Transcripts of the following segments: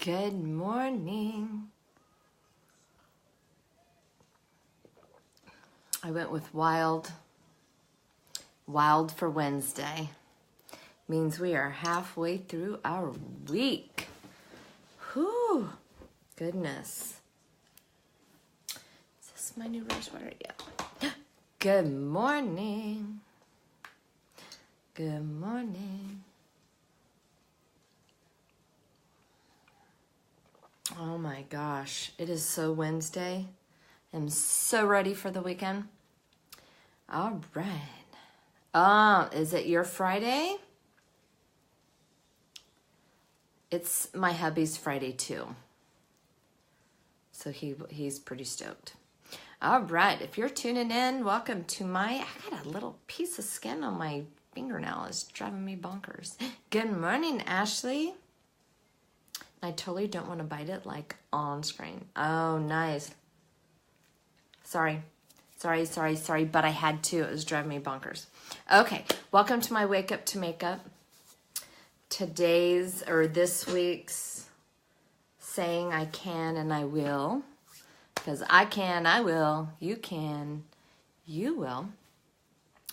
Good morning. I went with wild for Wednesday. Means we are halfway through our week. Whew, goodness. Is this my new rose water? Yeah. Good morning. Good morning. Oh my gosh, it is so Wednesday. I'm so ready for the weekend. All right. Is it your Friday? It's my hubby's Friday too. So he's pretty stoked. All right, if you're tuning in, welcome to I got a little piece of skin on my fingernail. It's driving me bonkers. Good morning, Ashley. I totally don't want to bite it like on screen. Oh, nice. Sorry, but I had to. It was driving me bonkers. Okay, welcome to my Wake Up to Makeup. This week's saying I can and I will. Because I can, I will. You can, you will.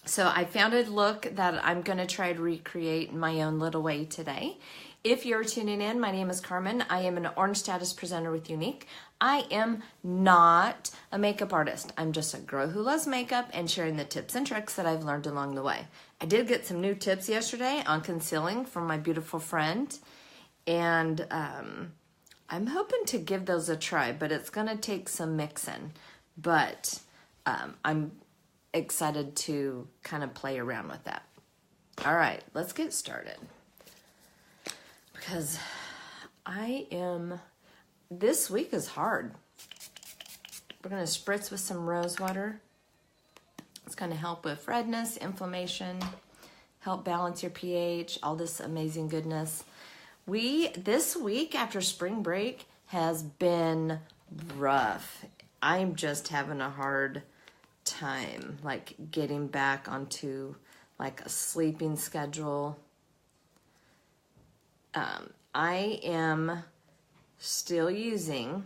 So I found a look that I'm going to try to recreate in my own little way today. If you're tuning in, my name is Carmen. I am an Orange Status presenter with Unique. I am not a makeup artist. I'm just a girl who loves makeup and sharing the tips and tricks that I've learned along the way. I did get some new tips yesterday on concealing from my beautiful friend. And I'm hoping to give those a try, but it's going to take some mixing. But I'm excited to kind of play around with that. All right, let's get started. Because this week is hard. We're going to spritz with some rose water. It's going to help with redness, inflammation, help balance your pH, all this amazing goodness. This week after spring break has been rough. I'm just having a hard time, like getting back onto like a sleeping schedule. I am still using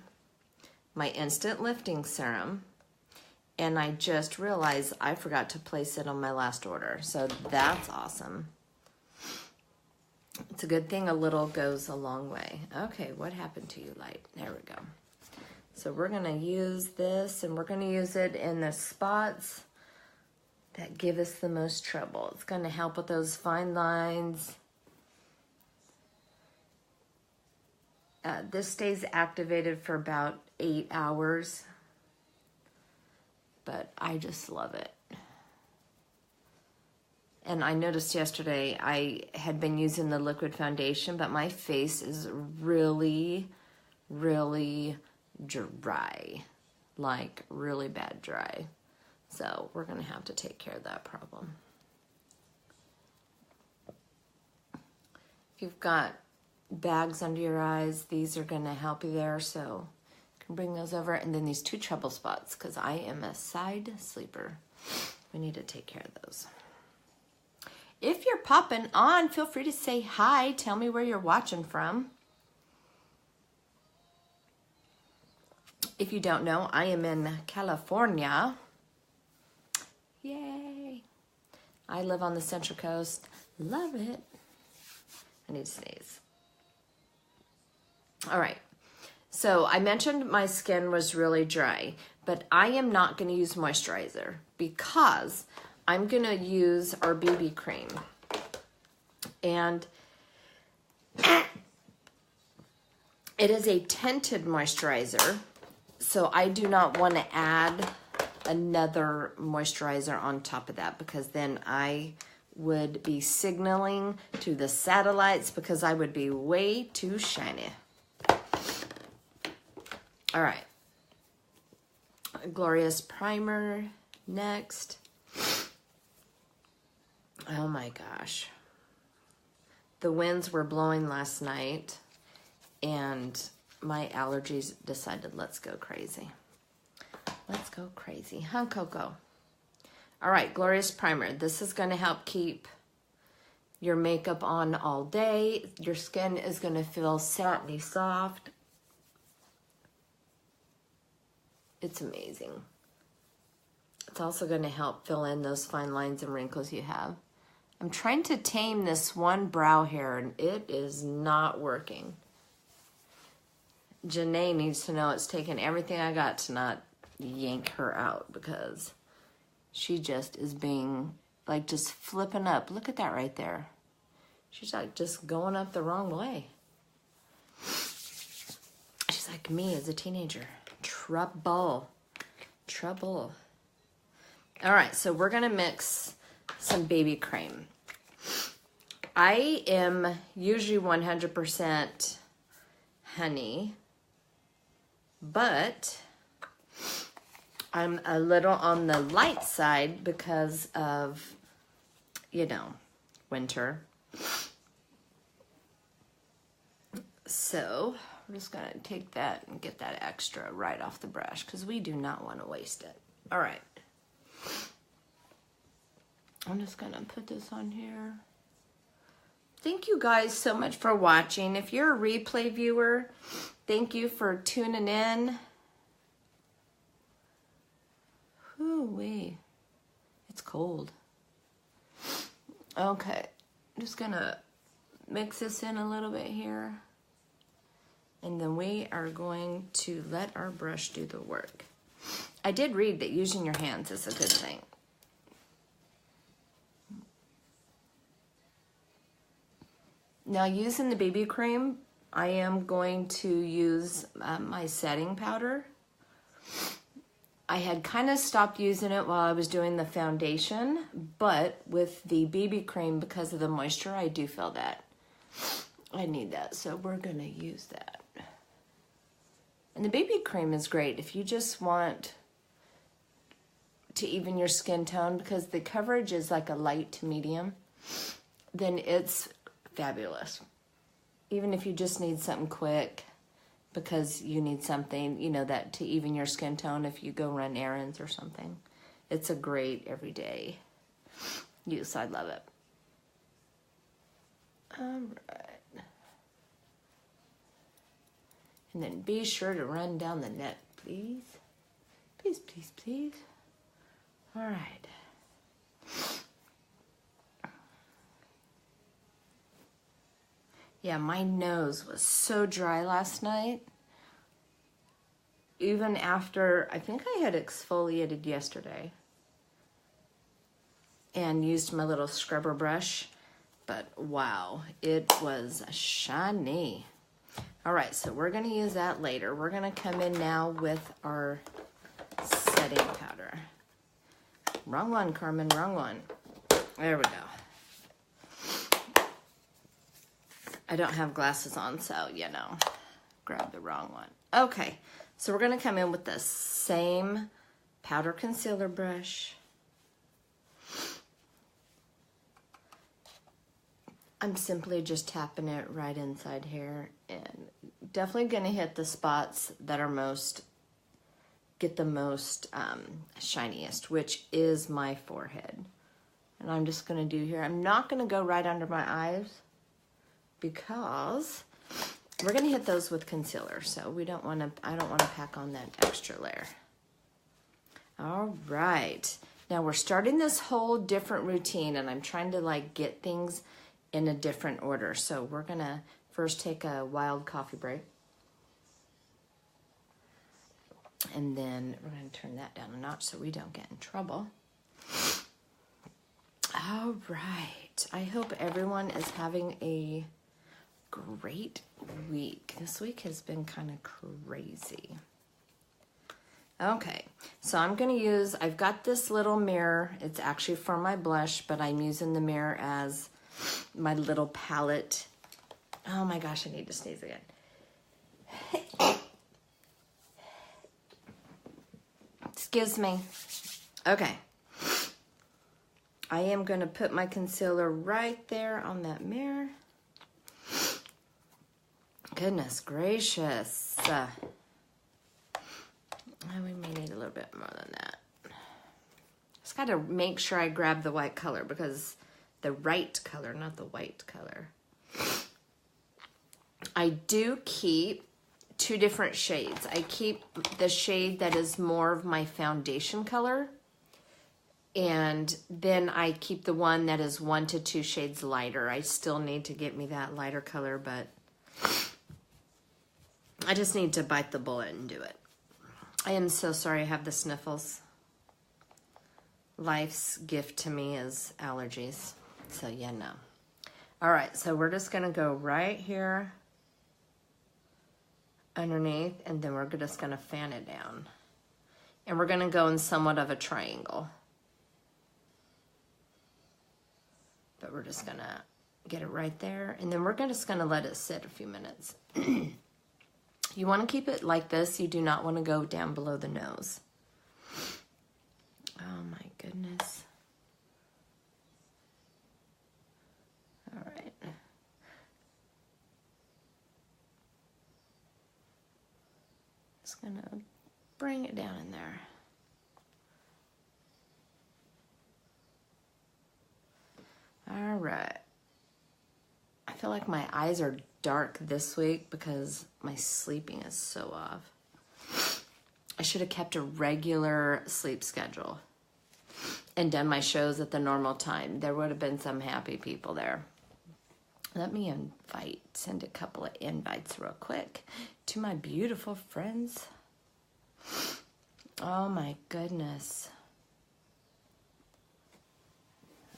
my instant lifting serum, and I just realized I forgot to place it on my last order, so that's awesome. It's a good thing a little goes a long way. Okay, what happened to you, light? There we go. So we're going to use this, and we're going to use it in the spots that give us the most trouble. It's going to help with those fine lines. This stays activated for about 8 hours, but I just love it. And I noticed yesterday I had been using the liquid foundation, but my face is really, really dry, like really bad dry. So we're going to have to take care of that problem. If you've got bags under your eyes, these are going to help you there, so you can bring those over. And then these 2 trouble spots, because I am a side sleeper. We need to take care of those. If you're popping on, feel free to say hi. Tell me where you're watching from. If you don't know, I am in California. Yay! I live on the Central Coast. Love it. I need to sneeze. All right, so I mentioned my skin was really dry, but I am not going to use moisturizer because I'm going to use our BB cream. And it is a tinted moisturizer, so I do not want to add another moisturizer on top of that, because then I would be signaling to the satellites because I would be way too shiny. All right, Glorious Primer next. Oh my gosh. The winds were blowing last night, and my allergies decided, let's go crazy. Let's go crazy, huh, Coco? All right, Glorious Primer. This is going to help keep your makeup on all day. Your skin is going to feel satiny soft. It's amazing. It's also going to help fill in those fine lines and wrinkles you have. I'm trying to tame this one brow hair, and it is not working. Janae needs to know it's taken everything I got to not yank her out, because she just is being, like, just flipping up. Look at that right there. She's, like, just going up the wrong way. She's like me as a teenager. Trouble. Trouble. All right, so we're going to mix some baby cream. I am usually 100% honey, but I'm a little on the light side because of, you know, winter. So I'm just going to take that and get that extra right off the brush, because we do not want to waste it. All right. I'm just going to put this on here. Thank you guys so much for watching. If you're a replay viewer, thank you for tuning in. Whoo-wee. It's cold. Okay. I'm just going to mix this in a little bit here. And then we are going to let our brush do the work. I did read that using your hands is a good thing. Now, using the BB cream, I am going to use my setting powder. I had kind of stopped using it while I was doing the foundation, but with the BB cream, because of the moisture, I do feel that I need that. So we're going to use that. And the BB cream is great if you just want to even your skin tone, because the coverage is like a light to medium, then it's fabulous. Even if you just need something quick, because you need something, you know, that to even your skin tone if you go run errands or something. It's a great everyday use. I love it. All right. And then be sure to run down the neck, please. Please, please, please. All right. Yeah, my nose was so dry last night. Even after, I think I had exfoliated yesterday and used my little scrubber brush, but wow, it was shiny. All right, so we're gonna use that later. We're gonna come in now with our setting powder. Wrong one, Carmen, wrong one. There we go. I don't have glasses on, so, you know, grab the wrong one. Okay, so we're going to come in with the same powder concealer brush. I'm simply just tapping it right inside here, and definitely going to hit the spots that are get the most shiniest, which is my forehead. And I'm just going to do here. I'm not going to go right under my eyes, because we're going to hit those with concealer, so we don't want to, I don't want to pack on that extra layer. All right, now we're starting this whole different routine, and I'm trying to like get things in a different order. So we're going to first take a wild coffee break, and then we're going to turn that down a notch so we don't get in trouble. All right, I hope everyone is having a great week. This week has been kind of crazy. Okay, so I'm going to use, I've got this little mirror. It's actually for my blush, but I'm using the mirror as my little palette. Oh my gosh, I need to sneeze again. Excuse me. Okay. I am going to put my concealer right there on that mirror. Goodness gracious. We may need a little bit more than that. Just got to make sure I grab the white color, because the right color, not the white color. I do keep two different shades. I keep the shade that is more of my foundation color, and then I keep the one that is 1 to 2 shades lighter. I still need to get me that lighter color, but I just need to bite the bullet and do it. I am so sorry I have the sniffles. Life's gift to me is allergies. So yeah, no. All right, so we're just gonna go right here underneath, and then we're just gonna fan it down. And we're gonna go in somewhat of a triangle. But we're just gonna get it right there, and then we're just gonna let it sit a few minutes. You wanna keep it like this. You do not wanna go down below the nose. Oh my goodness. All right. Just gonna bring it down in there. All right. I feel like my eyes are dark this week because my sleeping is so off. I should have kept a regular sleep schedule and done my shows at the normal time. There would have been some happy people there. Let me send a couple of invites real quick to my beautiful friends. Oh my goodness.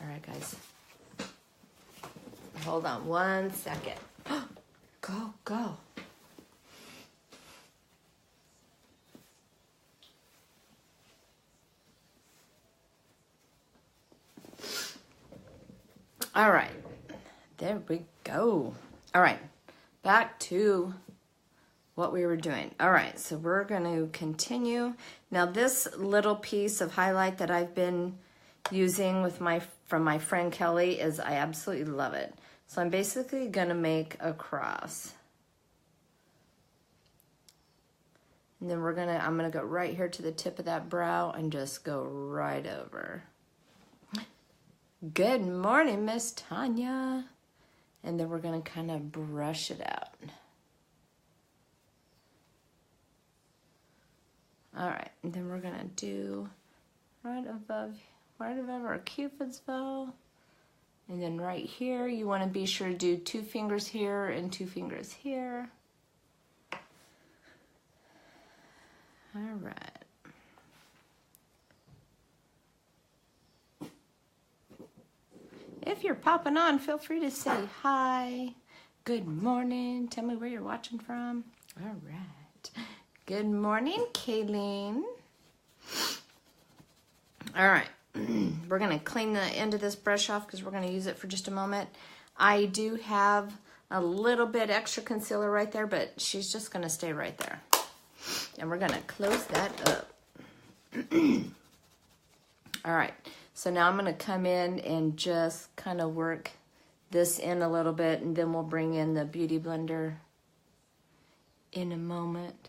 All right, guys. Hold on 1 second. Go, go. All right, there we go. All right, back to what we were doing. All right, so we're going to continue. Now this little piece of highlight that I've been using with from my friend Kelly is, I absolutely love it. So I'm basically going to make a cross. And then I'm going to go right here to the tip of that brow and just go right over. Good morning, Miss Tanya. And then we're going to kind of brush it out. All right, and then we're going to do right above our Cupid's bow. And then right here, you want to be sure to do 2 fingers here and 2 fingers here. All right. If you're popping on, feel free to say hi. Good morning. Tell me where you're watching from. All right. Good morning, Kayleen. All right. We're going to clean the end of this brush off because we're going to use it for just a moment. I do have a little bit extra concealer right there, but she's just going to stay right there. And we're going to close that up. All right. So now I'm going to come in and just kind of work this in a little bit, and then we'll bring in the Beauty Blender in a moment.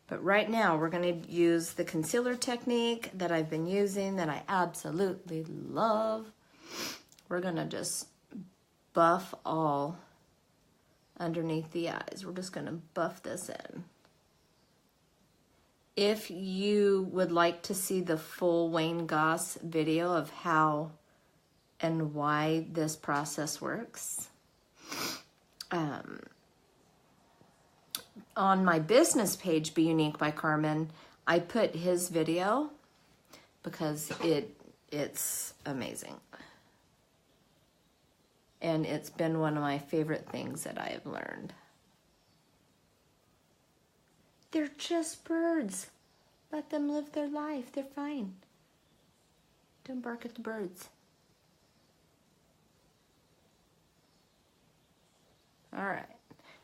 But right now we're going to use the concealer technique that I've been using that I absolutely love. We're going to just buff all underneath the eyes. We're just going to buff this in. If you would like to see the full Wayne Goss video of how and why this process works, on my business page, Be Unique by Carmen, I put his video because it's amazing. And it's been one of my favorite things that I have learned. They're just birds. Let them live their life. They're fine. Don't bark at the birds. All right.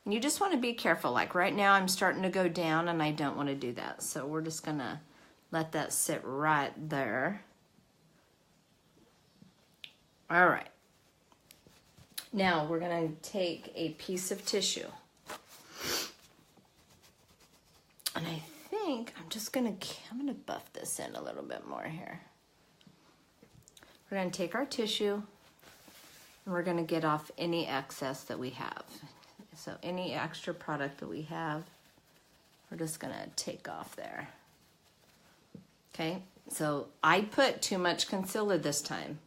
And you just want to be careful. Like right now I'm starting to go down and I don't want to do that. So we're just going to let that sit right there. All right. Now we're going to take a piece of tissue. And I think I'm going to buff this in a little bit more here. We're going to take our tissue And we're gonna get off any excess that we have. So any extra product that we have, we're just gonna take off there. Okay, so I put too much concealer this time.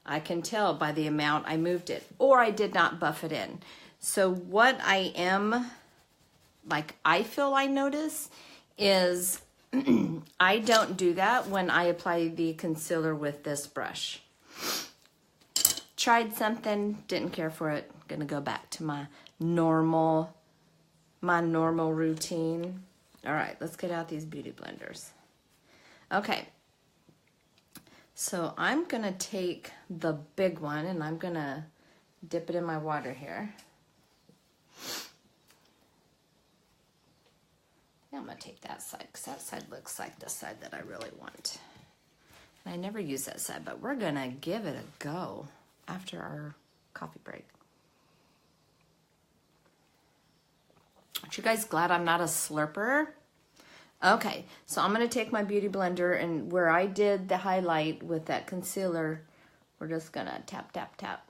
I can tell by the amount I moved it, or I did not buff it in. So what I am, like I feel I notice is I don't do that when I apply the concealer with this brush. Tried something, didn't care for it. Gonna go back to my normal routine. All right, let's get out these beauty blenders. Okay, so I'm gonna take the big one and I'm gonna dip it in my water here. I'm gonna take that side because that side looks like the side that I really want. And I never use that side, but we're gonna give it a go after our coffee break. Aren't you guys glad I'm not a slurper? Okay, so I'm gonna take my beauty blender and where I did the highlight with that concealer, we're just gonna tap, tap, tap.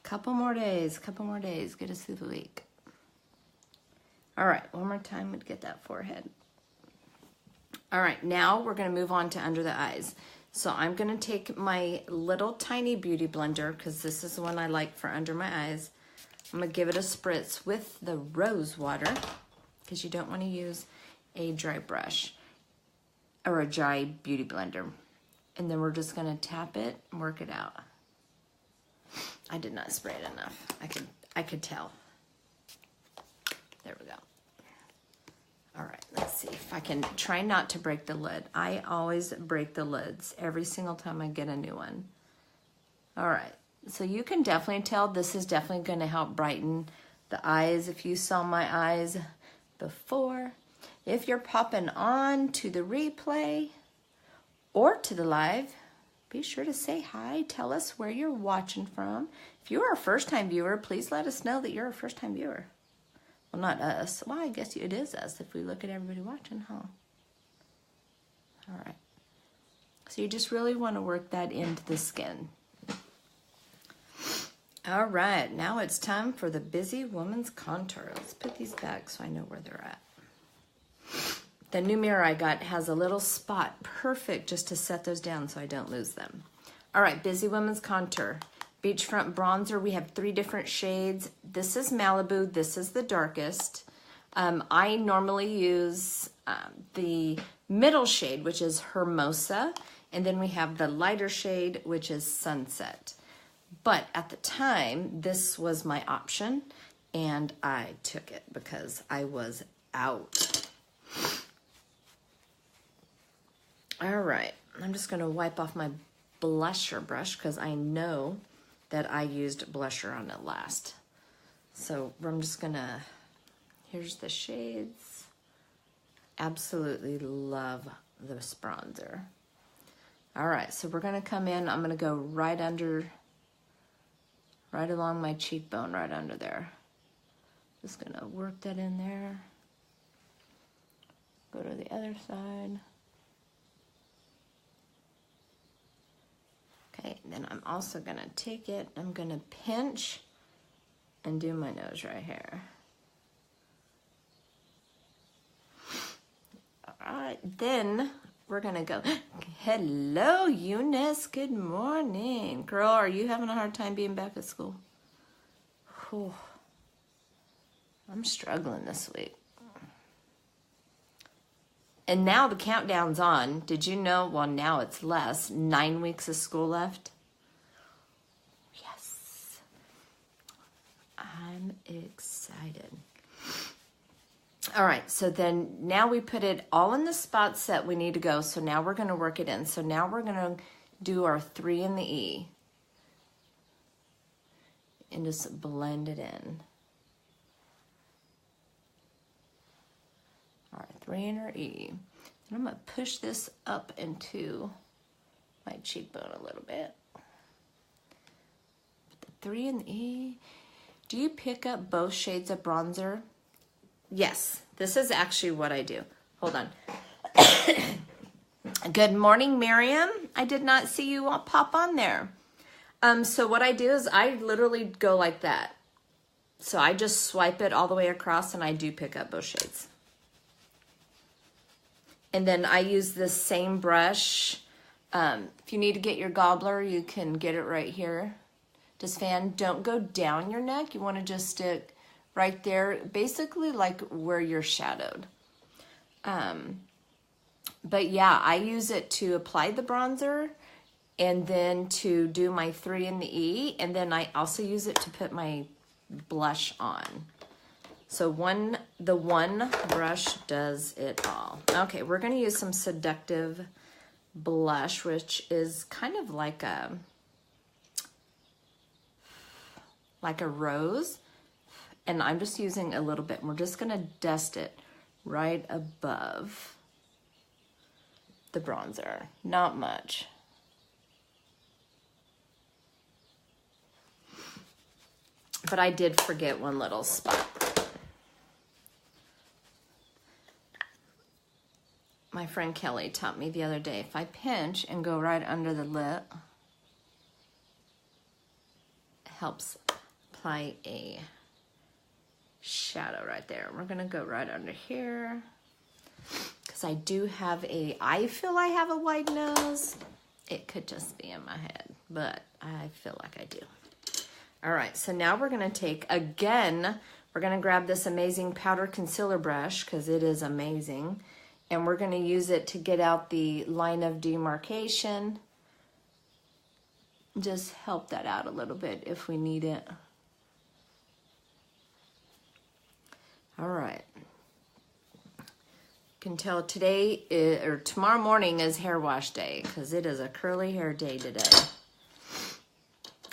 Couple more days, get us through the week. All right, one more time to get that forehead. All right, now we're gonna move on to under the eyes. So I'm gonna take my little tiny beauty blender, because this is the one I like for under my eyes. I'm gonna give it a spritz with the rose water, because you don't wanna use a dry brush or a dry beauty blender. And then we're just gonna tap it and work it out. I did not spray it enough. I could tell. There we go. All right, let's see if I can try not to break the lid. I always break the lids every single time I get a new one. All right, so you can definitely tell this is definitely gonna help brighten the eyes. If you saw my eyes before, if you're popping on to the replay or to the live, be sure to say hi. Tell us where you're watching from. If you're a first-time viewer, please let us know that you're a first-time viewer. Well, not us. Well, I guess it is us if we look at everybody watching, huh? All right. So you just really want to work that into the skin. All right. Now it's time for the Busy Woman's Contour. Let's put these back so I know where they're at. The new mirror I got has a little spot, perfect just to set those down so I don't lose them. All right, Busy Woman's Contour. Beachfront Bronzer, we have 3 different shades. This is Malibu, this is the darkest. I normally use the middle shade, which is Hermosa, and then we have the lighter shade, which is Sunset. But at the time, this was my option, and I took it because I was out. All right, I'm just gonna wipe off my blusher brush because I know that I used blusher on it last. So I'm just gonna, here's the shades. Absolutely love this bronzer. All right, so we're gonna come in, I'm gonna go right along my cheekbone, right under there. Just gonna work that in there. Go to the other side. Okay, then I'm also gonna take it, I'm gonna pinch and do my nose right here. All right, then we're gonna go, hello Eunice, good morning. Girl, are you having a hard time being back at school? Whew. I'm struggling this week. And now the countdown's on. Did you know? Well, now it's less. 9 weeks of school left. Yes. I'm excited. All right, so then now we put it all in the spots that we need to go. So now we're going to work it in. So now we're going to do our 3 in the E. And just blend it in. All right, 3 in our E. And I'm going to push this up into my cheekbone a little bit. Put the 3 in the E. Do you pick up both shades of bronzer? Yes, this is actually what I do. Hold on. Good morning, Miriam. I did not see you pop on there. So what I do is I literally go like that. So I just swipe it all the way across and I do pick up both shades. And then I use this same brush. If you need to get your gobbler, you can get it right here. Just fan, don't go down your neck. You want to just stick right there, basically like where you're shadowed. But yeah, I use it to apply the bronzer and then to do my 3 in the E. And then I also use it to put my blush on. So the one brush does it all. Okay, we're going to use some Seductive blush, which is kind of like a rose. And I'm just using a little bit. We're just going to dust it right above the bronzer. Not much. But I did forget one little spot. My friend Kelly taught me the other day, if I pinch and go right under the lip, it helps apply a shadow right there. We're gonna go right under here because I do have I feel I have a wide nose. It could just be in my head, but I feel like I do. All right, so now we're gonna take, again, we're gonna grab this amazing powder concealer brush because it is amazing. And we're gonna use it to get out the line of demarcation. Just help that out a little bit if we need it. All right. You can tell today or tomorrow morning is hair wash day because it is a curly hair day today.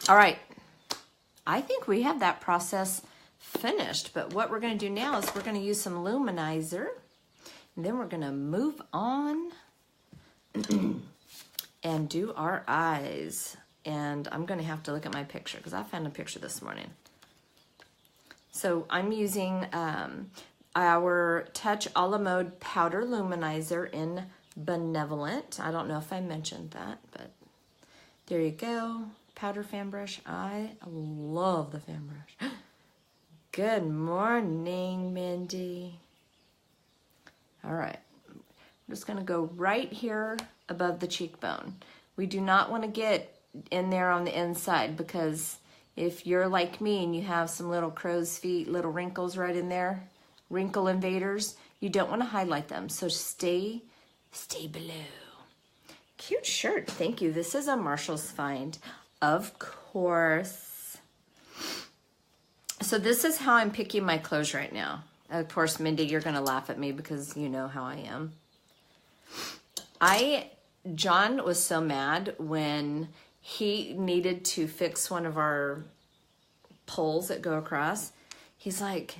All right. I think we have that process finished, but what we're going to do now is we're going to use some luminizer, and then we're going to move on and do our eyes. And I'm going to have to look at my picture because I found a picture this morning. So I'm using our Touch a la Mode Powder Luminizer in Benevolent. I don't know if I mentioned that, but there you go. Powder fan brush. I love the fan brush. Good morning, Mindy. All right. I'm just going to go right here above the cheekbone. We do not want to get in there on the inside because if you're like me and you have some little crow's feet, little wrinkles right in there, wrinkle invaders, you don't want to highlight them. So stay below. Cute shirt. Thank you. This is a Marshall's find. Of course. So this is how I'm picking my clothes right now. Of course, Mindy, you're going to laugh at me because you know how I am. John was so mad when he needed to fix one of our poles that go across. He's like,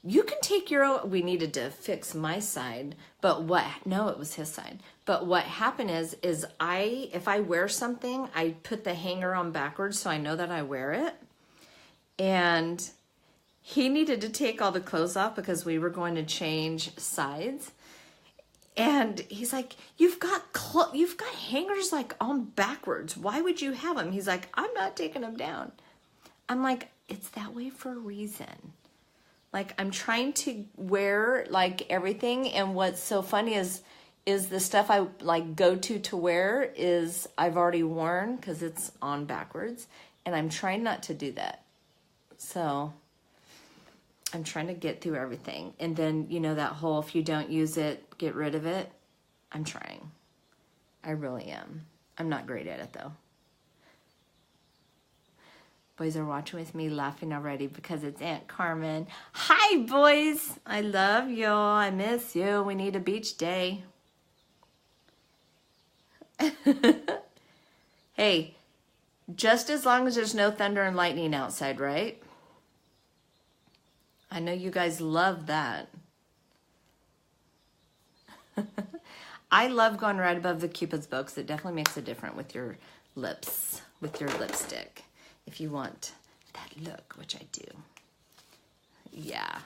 you can take your own. We needed to fix my side, but no, it was his side. But what happened is if I wear something, I put the hanger on backwards so I know that I wear it. And he needed to take all the clothes off because we were going to change sides. And he's like, you've got hangers like on backwards. Why would you have them? He's like, I'm not taking them down. I'm like, it's that way for a reason. Like, I'm trying to wear like everything. And what's so funny is the stuff I like go to wear is I've already worn because it's on backwards. And I'm trying not to do that. So I'm trying to get through everything. And then, you know, that whole, if you don't use it, get rid of it. I'm trying. I really am. I'm not great at it though. Boys are watching with me laughing already because it's Aunt Carmen. Hi, boys. I love you. I miss you. We need a beach day. Hey, just as long as there's no thunder and lightning outside, right? I know you guys love that. I love going right above the Cupid's bow because it definitely makes a difference with your lips, with your lipstick. If you want that look, which I do. Yeah.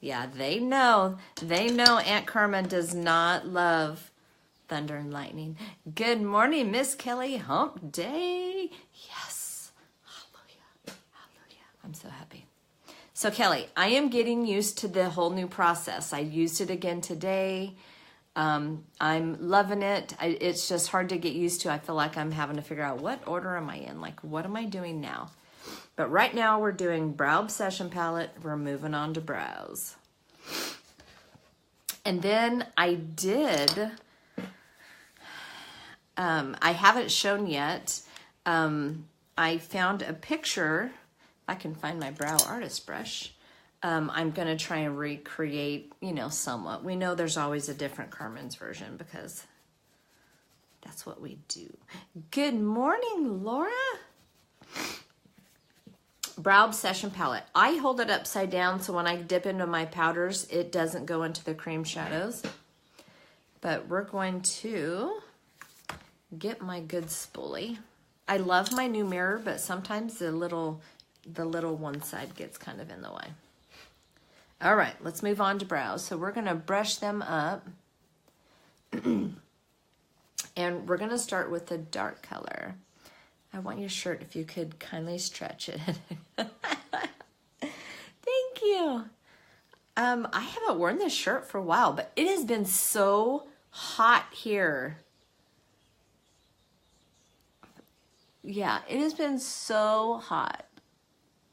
Yeah, they know. They know Aunt Carmen does not love thunder and lightning. Good morning, Miss Kelly. Hump day. Yes. Hallelujah. Hallelujah. I'm so happy. So Kelly, I am getting used to the whole new process. I used it again today. I'm loving it. It's just hard to get used to. I feel like I'm having to figure out what order am I in? Like, what am I doing now? But right now we're doing Brow Obsession Palette. We're moving on to brows. And then I did, I haven't shown yet. I found a picture. I can find my brow artist brush. I'm going to try and recreate, you know, somewhat. We know there's always a different Carmen's version because that's what we do. Good morning, Laura. Brow Obsession Palette. I hold it upside down so when I dip into my powders, it doesn't go into the cream shadows. But we're going to get my good spoolie. I love my new mirror, but sometimes the little one side gets kind of in the way. All right, let's move on to brows. So we're going to brush them up. And we're going to start with the dark color. I want your shirt, if you could kindly stretch it. Thank you. I haven't worn this shirt for a while, but it has been so hot here. Yeah, it has been so hot.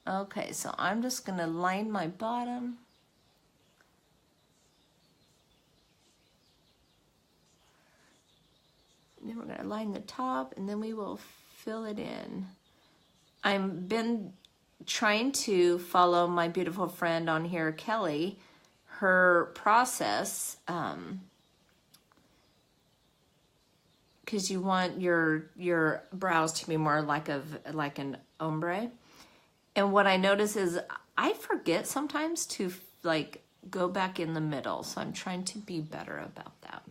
Okay, so I'm just going to line my bottom. And then we're going to line the top, and then we will fill it in. I've been trying to follow my beautiful friend on here, Kelly, her process, because you want your brows to be more like an ombre. And what I notice is I forget sometimes to like go back in the middle, so I'm trying to be better about that.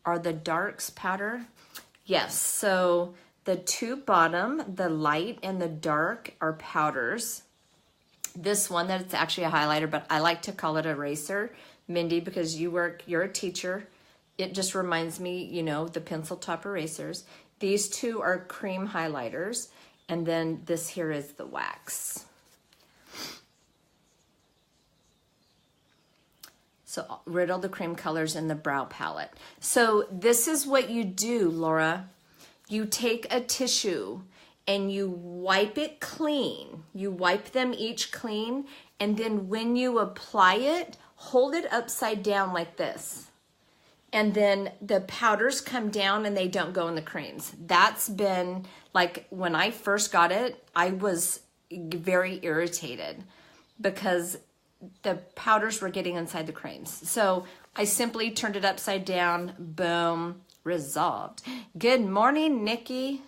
Are the darks powder? Yes, so the two bottom, the light and the dark, are powders. This one, that's actually a highlighter, but I like to call it eraser. Mindy, because you're a teacher, it just reminds me, you know, the pencil top erasers. These two are cream highlighters, and then this here is the wax. So riddle the cream colors in the brow palette. So this is what you do, Laura. You take a tissue and you wipe it clean. You wipe them each clean, and then when you apply it, hold it upside down like this. And then the powders come down and they don't go in the creams. That's been, like, when I first got it, I was very irritated because the powders were getting inside the creams. So I simply turned it upside down, boom, resolved. Good morning, Nikki.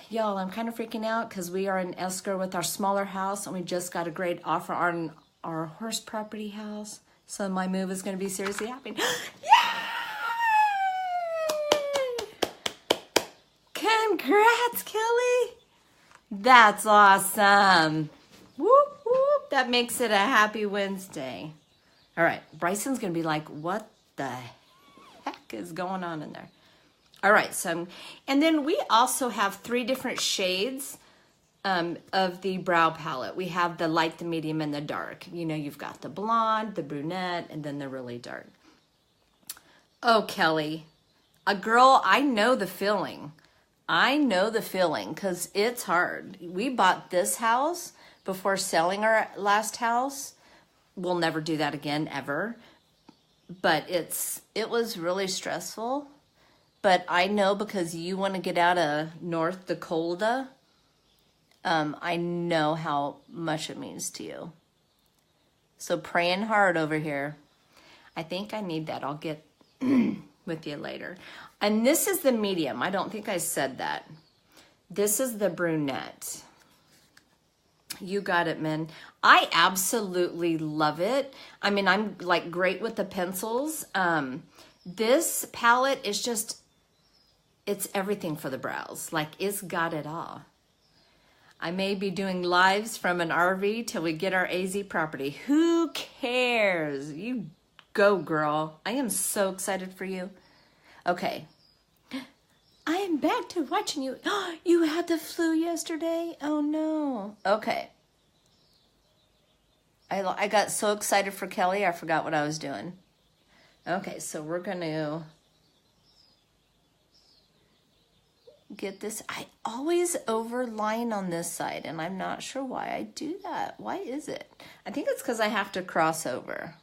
Y'all, I'm kind of freaking out because we are in escrow with our smaller house, and we just got a great offer on our horse property house. So my move is going to be seriously happening. Yay! Congrats, Kelly. That's awesome. Whoop, whoop. That makes it a happy Wednesday. All right, Bryson's going to be like, what the heck is going on in there? All right, so, and then we also have 3 different shades of the brow palette. We have the light, the medium, and the dark. You know, you've got the blonde, the brunette, and then the really dark. Oh, Kelly, a girl, I know the feeling. I know the feeling because it's hard. We bought this house before selling our last house. We'll never do that again, ever. But it was really stressful. But I know because you want to get out of North Dakota, I know how much it means to you. So praying hard over here. I think I need that. I'll get with you later. And this is the medium. I don't think I said that. This is the brunette. You got it, Min. I absolutely love it. I mean, I'm like great with the pencils. This palette is just, it's everything for the brows. Like, it's got it all. I may be doing lives from an RV till we get our AZ property. Who cares? You go, girl. I am so excited for you. Okay. I am back to watching you. You had the flu yesterday? Oh, no. Okay. I got so excited for Kelly, I forgot what I was doing. Okay, so we're going to get this. I always overline on this side, and I'm not sure why I do that. Why is it? I think it's because I have to cross over.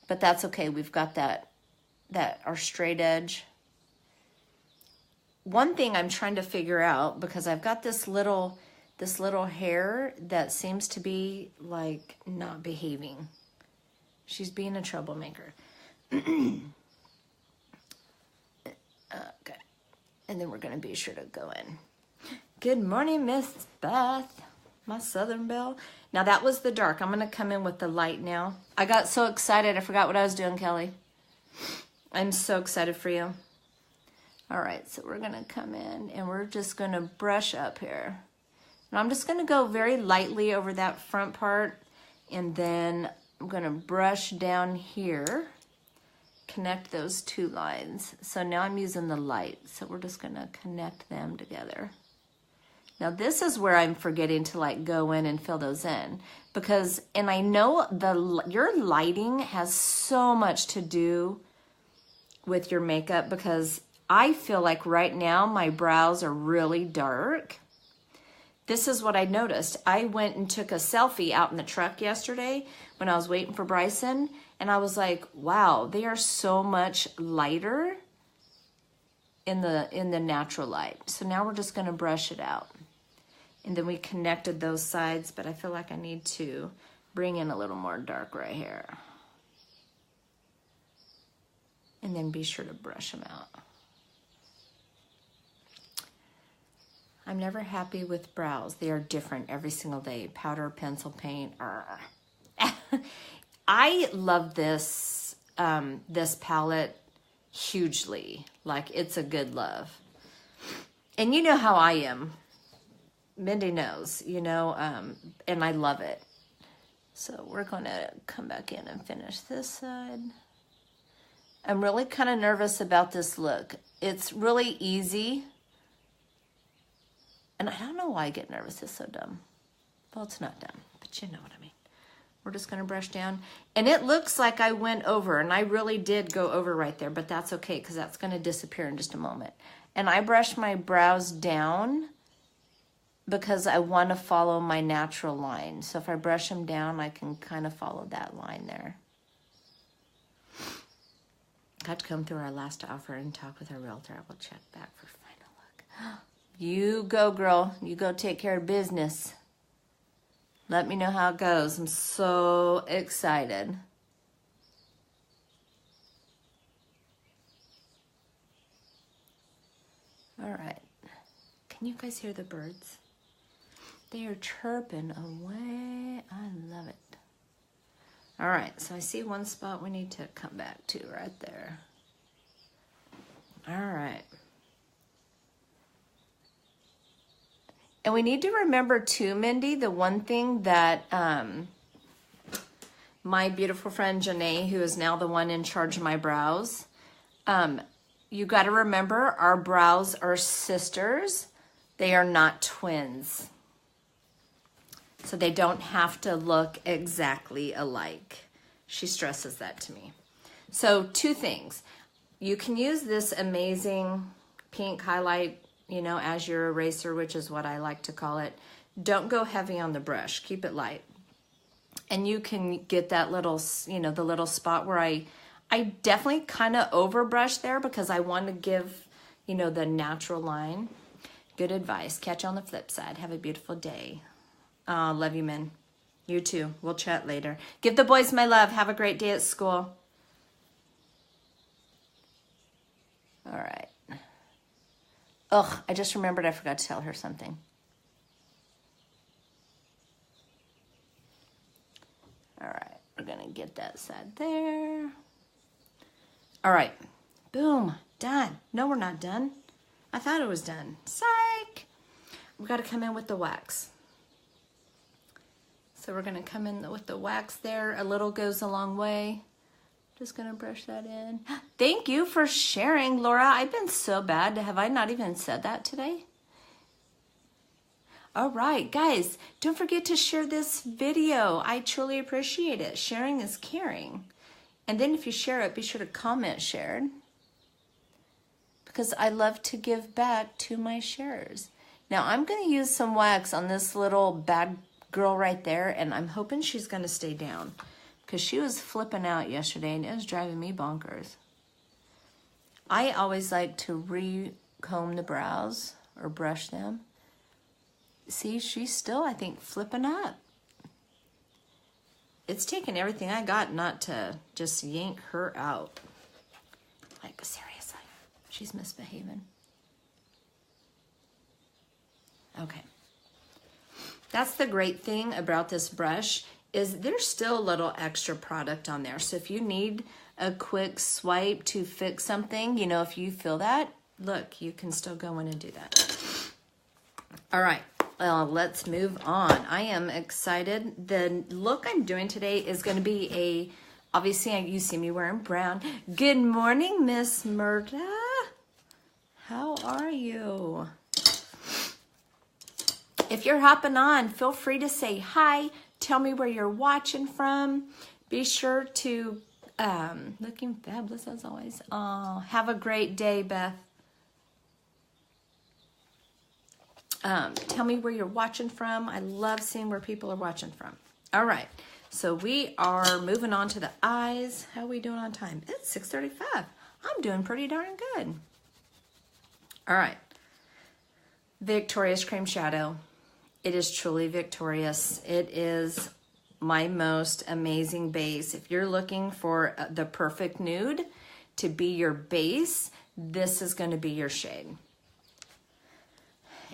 But that's okay. We've got that our straight edge. One thing I'm trying to figure out, because I've got this little hair that seems to be like not behaving. She's being a troublemaker. Okay. And then we're going to be sure to go in. Good morning, Miss Beth, my Southern Belle. Now that was the dark. I'm going to come in with the light now. I got so excited. I forgot what I was doing, Kelly. I'm so excited for you. All right, so we're going to come in and we're just going to brush up here. And I'm just going to go very lightly over that front part, and then I'm going to brush down here, connect those two lines. So now I'm using the light, so we're just going to connect them together. Now this is where I'm forgetting to like go in and fill those in, because, and I know your lighting has so much to do with your makeup, because I feel like right now my brows are really dark. This is what I noticed. I went and took a selfie out in the truck yesterday when I was waiting for Bryson, and I was like, wow, they are so much lighter in the natural light. So now we're just going to brush it out. And then we connected those sides, but I feel like I need to bring in a little more dark right here. And then be sure to brush them out. I'm never happy with brows. They are different every single day. Powder, pencil, paint. I love this this palette hugely. Like, it's a good love. And you know how I am. Mindy knows, you know, and I love it. So we're going to come back in and finish this side. I'm really kind of nervous about this look. It's really easy. And I don't know why I get nervous. It's so dumb. Well, it's not dumb, but you know what I mean. We're just going to brush down. And it looks like I went over, and I really did go over right there, but that's okay because that's going to disappear in just a moment. And I brush my brows down because I want to follow my natural line. So if I brush them down, I can kind of follow that line there. Got to come through our last offer and talk with our realtor. I will check back for final look. You go, girl. You go take care of business. Let me know how it goes. I'm so excited. All right. Can you guys hear the birds? They are chirping away. I love it. All right. So I see one spot we need to come back to right there. All right. And we need to remember too, Mindy, the one thing that my beautiful friend Janae, who is now the one in charge of my brows, you got to remember our brows are sisters. They are not twins. So they don't have to look exactly alike. She stresses that to me. So two things. You can use this amazing pink highlight, you know, as your eraser, which is what I like to call it. Don't go heavy on the brush. Keep it light. And you can get that little, you know, the little spot where I definitely kind of overbrush there because I want to give, you know, the natural line. Good advice. Catch you on the flip side. Have a beautiful day. Love you, men. You too. We'll chat later. Give the boys my love. Have a great day at school. All right. Ugh, I just remembered I forgot to tell her something. that there. All right, boom, done. No, we're not done. I thought it was done. Psych. We got to come in with the wax. So we're going to come in with the wax there. A little goes a long way. Just going to brush that in. Thank you for sharing, Laura. I've been so bad. Have I not even said that today? All right, guys, don't forget to share this video. I truly appreciate it. Sharing is caring. And then if you share it, be sure to comment shared, because I love to give back to my sharers. Now I'm going to use some wax on this little bad girl right there, and I'm hoping she's going to stay down, because she was flipping out yesterday and it was driving me bonkers. I always like to re-comb the brows or brush them. See, she's still, I think, flipping up. It's taken everything I got not to just yank her out. Like, seriously, she's misbehaving. Okay. That's the great thing about this brush, is there's still a little extra product on there. So if you need a quick swipe to fix something, you know, if you feel that, look, you can still go in and do that. All right. Well, let's move on. I am excited. The look I'm doing today is going to be obviously you see me wearing brown. Good morning, Miss Murda. How are you? If you're hopping on, feel free to say hi. Tell me where you're watching from. Be sure to, looking fabulous as always. Oh, have a great day, Beth. Tell me where you're watching from. I love seeing where people are watching from. All right, so we are moving on to the eyes. How are we doing on time? It's 6:35. I'm doing pretty darn good. All right, Victorious Cream Shadow. It is truly victorious. It is my most amazing base. If you're looking for the perfect nude to be your base, this is going to be your shade.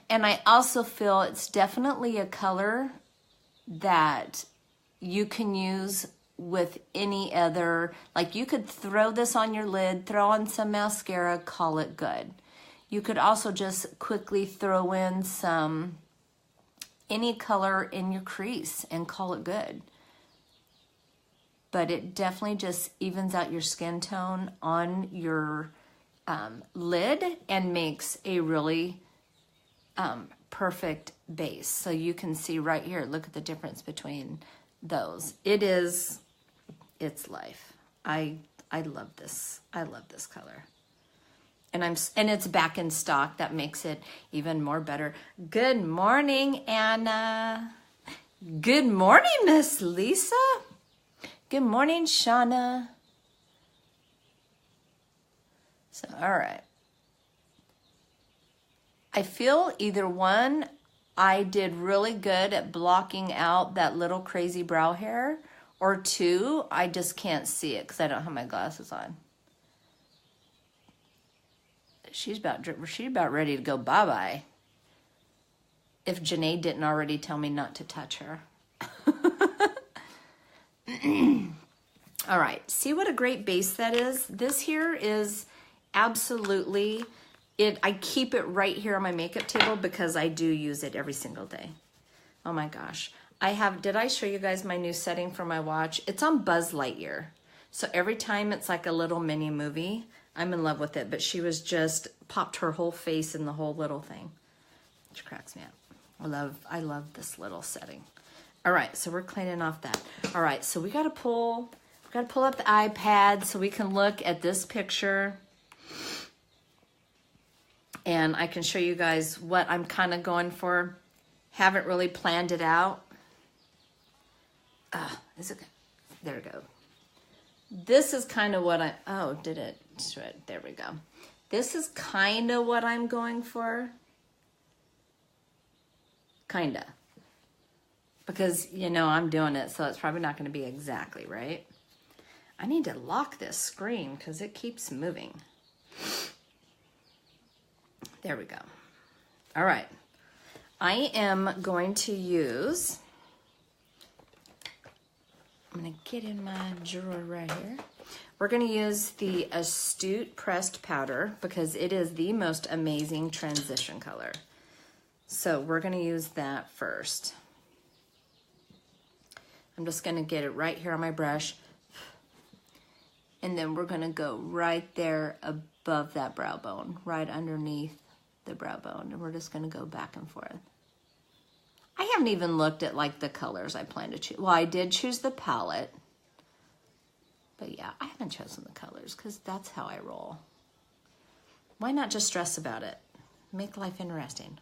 And I also feel it's definitely a color that you can use with any other, like you could throw this on your lid, throw on some mascara, call it good. You could also just quickly throw in any color in your crease and call it good. But it definitely just evens out your skin tone on your lid and makes a really perfect base. So you can see right here, look at the difference between those. It's life. I love this. I love this color. And it's back in stock. That makes it even more better. Good morning, Anna. Good morning, Miss Lisa. Good morning, Shauna. So, all right. I feel either one, I did really good at blocking out that little crazy brow hair, or two, I just can't see it because I don't have my glasses on. She's about ready to go bye-bye. If Janae didn't already tell me not to touch her. All right, see what a great base that is? This here is absolutely... I keep it right here on my makeup table because I do use it every single day. Oh my gosh. Did I show you guys my new setting for my watch? It's on Buzz Lightyear. So every time it's like a little mini movie. I'm in love with it, but she was just popped her whole face in the whole little thing. Which cracks me up. I love this little setting. All right, so we're cleaning off that. All right, so we gotta pull up the iPad so we can look at this picture. And I can show you guys what I'm kind of going for. Haven't really planned it out. Is it? There we go. This is kind of what there we go. This is kind of what I'm going for. Kind of. Because, I'm doing it, so it's probably not going to be exactly right. I need to lock this screen because it keeps moving. There we go. All right. I am going to use I'm gonna get in my drawer right here. We're gonna use the Astute pressed powder because it is the most amazing transition color. So we're gonna use that first. I'm just gonna get it right here on my brush. And then we're gonna go right there above that brow bone, right underneath the brow bone. And we're just gonna go back and forth. I haven't even looked at like the colors I plan to choose. Well, I did choose the palette. But yeah, I haven't chosen the colors because that's how I roll. Why not just stress about it? Make life interesting.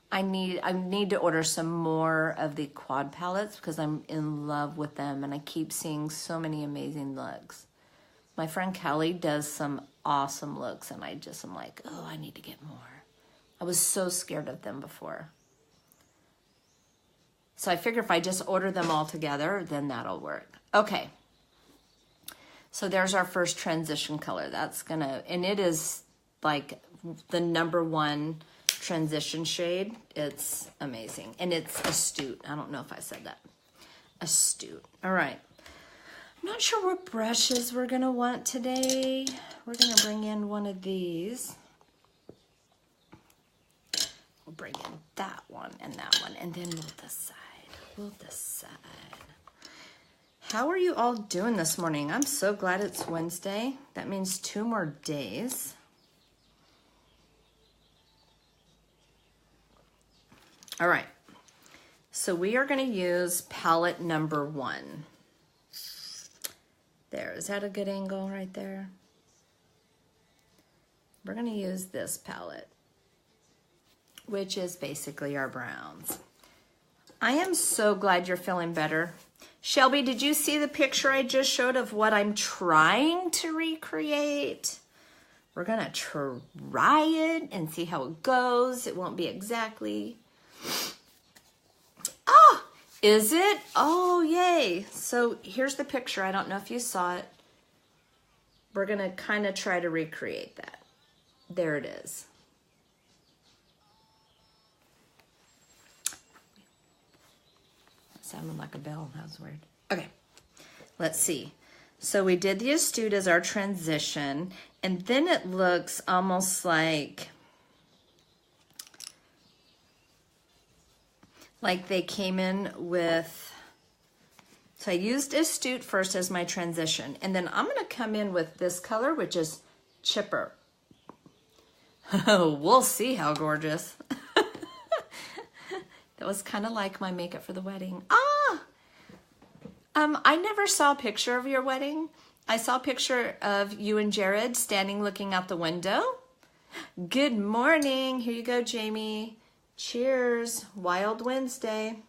I need to order some more of the quad palettes because I'm in love with them and I keep seeing so many amazing looks. My friend Kelly does some awesome looks and I'm like, oh, I need to get more. I was so scared of them before. So I figure if I just order them all together, then that'll work. Okay. So there's our first transition color. That's gonna, and it is like the #1 transition shade. It's amazing. And it's Astute. I don't know if I said that. Astute. All right. I'm not sure what brushes we're gonna want today. We're gonna bring in one of these. We'll bring in that one, and then we'll decide. We'll decide. How are you all doing this morning? I'm so glad it's Wednesday. That means 2 more days. All right. So we are going to use palette #1. There. Is that a good angle right there? We're going to use this palette, which is basically our browns. I am so glad you're feeling better. Shelby, did you see the picture I just showed of what I'm trying to recreate? We're gonna try it and see how it goes. It won't be exactly. Oh, is it? Oh, yay. So here's the picture. I don't know if you saw it. We're gonna kind of try to recreate that. There it is. Sounded like a bell. That was weird. Okay, let's see. So we did the Astute as our transition, and then it looks almost like they came in with, so I used Astute first as my transition, and then I'm gonna come in with this color, which is Chipper. We'll see how gorgeous. That was kind of like my makeup for the wedding. I never saw a picture of your wedding. I saw a picture of you and Jared standing looking out the window. Good morning. Here you go, Jamie. Cheers. Wild Wednesday.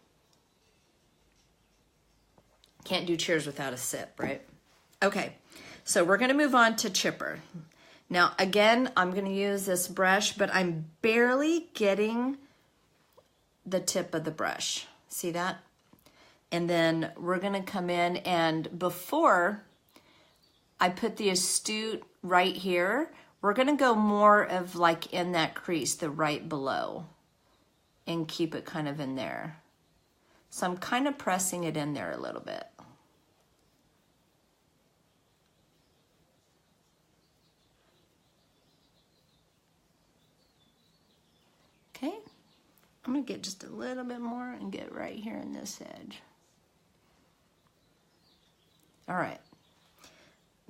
Can't do cheers without a sip, right? Okay, so we're going to move on to Chipper. Now, again, I'm going to use this brush, but I'm barely getting the tip of the brush. See that? And then we're gonna come in, and before I put the Astute right here, we're gonna go more of like in that crease, the right below, and keep it kind of in there. So I'm kind of pressing it in there a little bit. Okay. I'm gonna get just a little bit more and get right here in this edge. All right,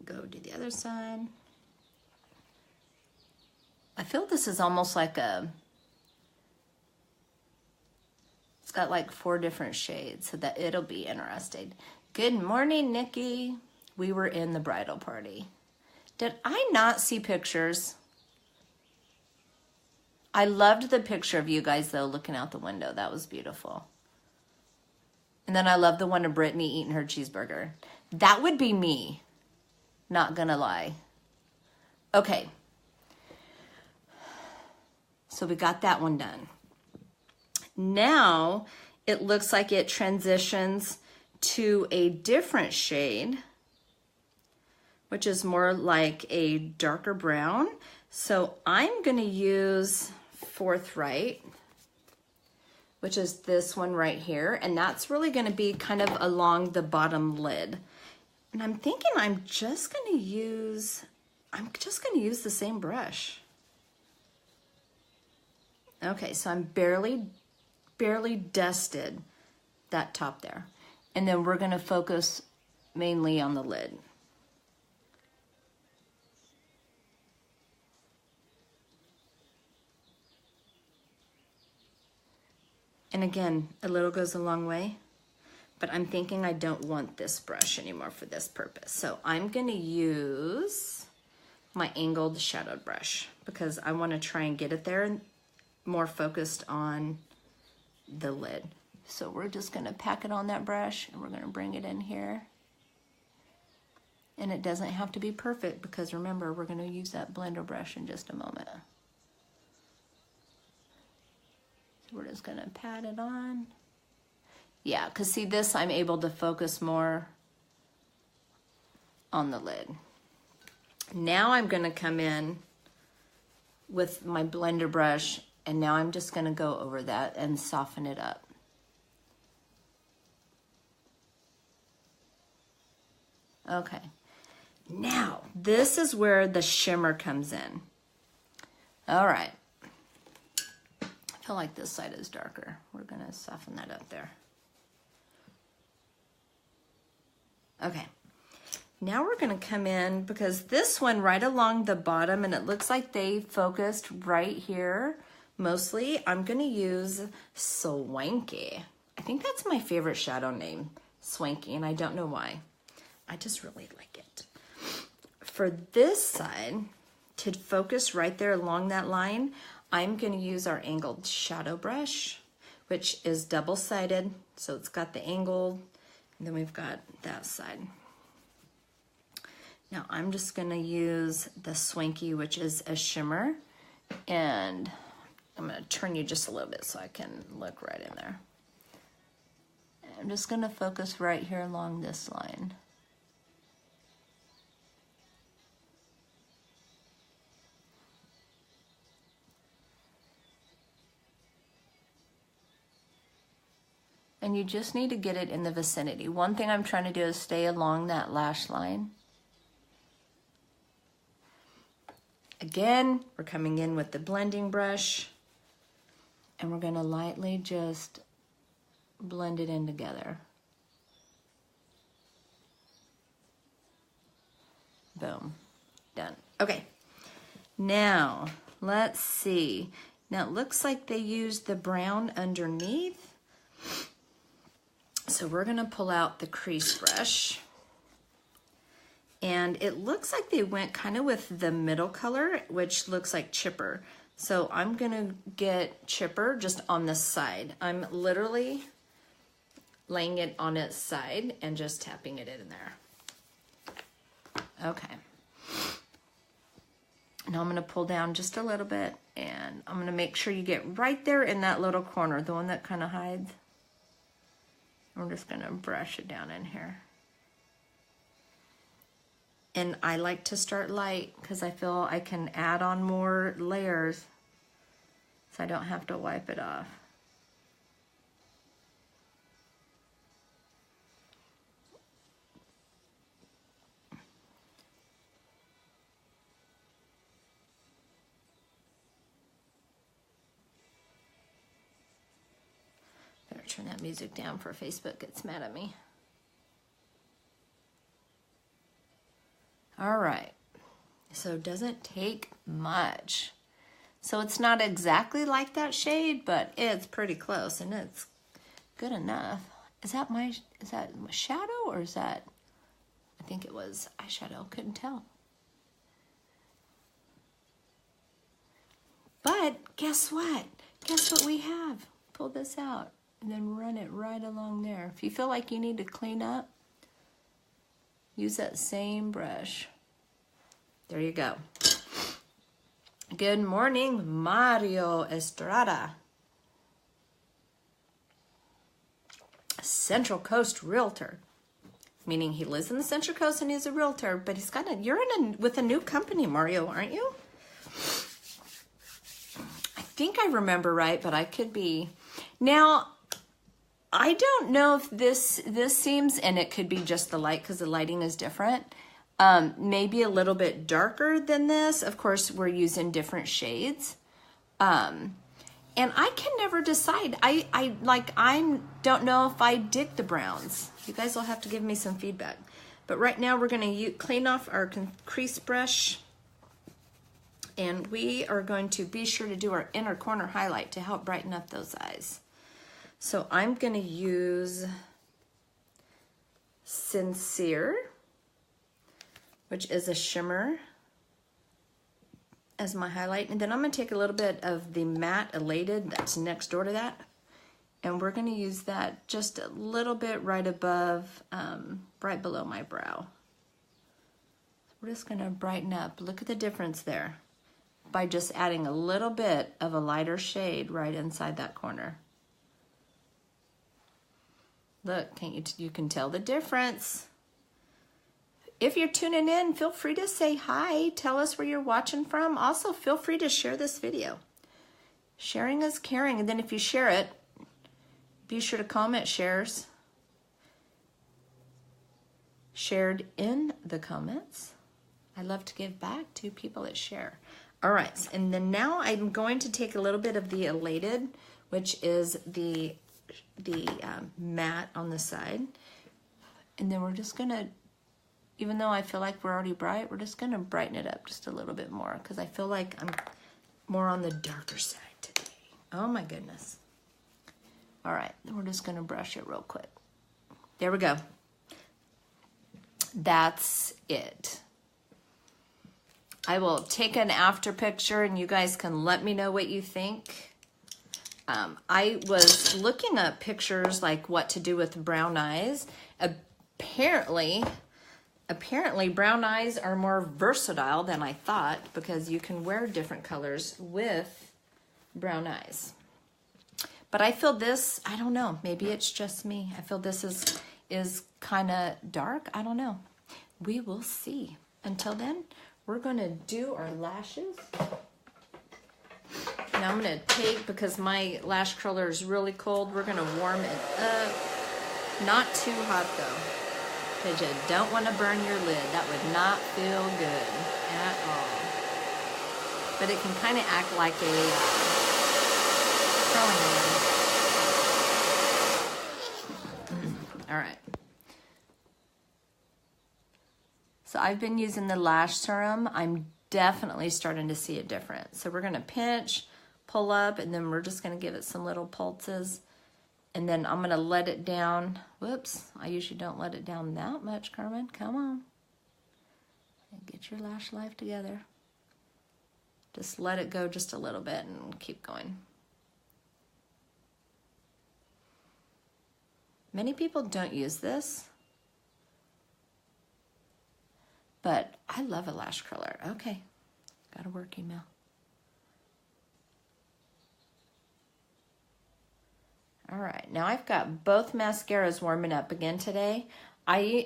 go do the other side. I feel this is almost like it's got like 4 different shades, so that it'll be interesting. Good morning, Nikki. We were in the bridal party. Did I not see pictures? I loved the picture of you guys, though, looking out the window. That was beautiful. And then I love the one of Brittany eating her cheeseburger. That would be me. Not gonna lie. Okay. So we got that one done. Now it looks like it transitions to a different shade, which is more like a darker brown. So I'm gonna use Forthright, which is this one right here. And that's really gonna be kind of along the bottom lid. And I'm thinking I'm just gonna use the same brush. Okay, so I'm barely dusted that top there. And then we're gonna focus mainly on the lid. And again, a little goes a long way, but I'm thinking I don't want this brush anymore for this purpose. So I'm gonna use my angled shadowed brush because I wanna try and get it there and more focused on the lid. So we're just gonna pack it on that brush and we're gonna bring it in here. And it doesn't have to be perfect because remember, we're gonna use that blender brush in just a moment. So we're just gonna pat it on. Yeah, because see this, I'm able to focus more on the lid. Now I'm gonna come in with my blender brush and now I'm just gonna go over that and soften it up. Okay, now this is where the shimmer comes in. All right. I feel like this side is darker. We're gonna soften that up there. Okay, now we're gonna come in because this one right along the bottom and it looks like they focused right here mostly. I'm gonna use Swanky. I think that's my favorite shadow name, Swanky, and I don't know why. I just really like it. For this side, to focus right there along that line, I'm gonna use our angled shadow brush, which is double-sided. So it's got the angle, and then we've got that side. Now I'm just gonna use the Swanky, which is a shimmer, and I'm gonna turn you just a little bit so I can look right in there. I'm just gonna focus right here along this line. And you just need to get it in the vicinity. One thing I'm trying to do is stay along that lash line. Again, we're coming in with the blending brush and we're gonna lightly just blend it in together. Boom, done. Okay, now let's see. Now it looks like they used the brown underneath. So we're gonna pull out the crease brush and it looks like they went kind of with the middle color, which looks like chipper. So I'm gonna get chipper just on the side. I'm literally laying it on its side and just tapping it in there. Okay. Now I'm gonna pull down just a little bit and I'm gonna make sure you get right there in that little corner, the one that kind of hides. I'm just gonna brush it down in here. And I like to start light because I feel I can add on more layers so I don't have to wipe it off. Better turn that music down before Facebook gets mad at me. All right, so it doesn't take much. So it's not exactly like that shade, but it's pretty close and it's good enough. Is that my shadow or is that, I think it was eyeshadow, couldn't tell. But guess what? Guess what we have? Pull this out and then run it right along there. If you feel like you need to clean up, use that same brush. There you go. Good morning, Mario Estrada. Central Coast Realtor. Meaning he lives in the Central Coast and he's a realtor, but he's got you're with a new company, Mario, aren't you? I think I remember right, but I could be. Now, I don't know if this seems, and it could be just the light because the lighting is different, maybe a little bit darker than this. Of course, we're using different shades. And I can never decide. I don't know if I dig the browns. You guys will have to give me some feedback. But right now we're going to clean off our crease brush. And we are going to be sure to do our inner corner highlight to help brighten up those eyes. So I'm going to use Sincere, which is a shimmer, as my highlight. And then I'm going to take a little bit of the matte Elated that's next door to that. And we're going to use that just a little bit right above, right below my brow. We're just going to brighten up. Look at the difference there by just adding a little bit of a lighter shade right inside that corner. Look, you can tell the difference. If you're tuning in, feel free to say hi. Tell us where you're watching from. Also, feel free to share this video. Sharing is caring. And then if you share it, be sure to comment shares. Shared in the comments. I love to give back to people that share. All right, and then now I'm going to take a little bit of the Elated, which is the matte on the side. And then we're just gonna, even though I feel like we're already bright, we're just gonna brighten it up just a little bit more because I feel like I'm more on the darker side today. Oh my goodness. All right, then we're just gonna brush it real quick. There we go. That's it. I will take an after picture and you guys can let me know what you think. I was looking up pictures like what to do with brown eyes. Apparently brown eyes are more versatile than I thought because you can wear different colors with brown eyes. But I feel this, I don't know, maybe it's just me. I feel this is kind of dark. I don't know. We will see. Until then, we're gonna do our lashes. Now I'm gonna take, because my lash curler is really cold, we're gonna warm it up. Not too hot though, because you don't want to burn your lid. That would not feel good at all. But it can kind of act like a curling iron. All right. So I've been using the lash serum. I'm definitely starting to see a difference. So we're gonna pinch, pull up, and then we're just gonna give it some little pulses. And then I'm gonna let it down. Whoops, I usually don't let it down that much, Carmen. Come on. Get your lash life together. Just let it go just a little bit and keep going. Many people don't use this, but I love a lash curler. Okay, got a work email. All right, now I've got both mascaras warming up again today. I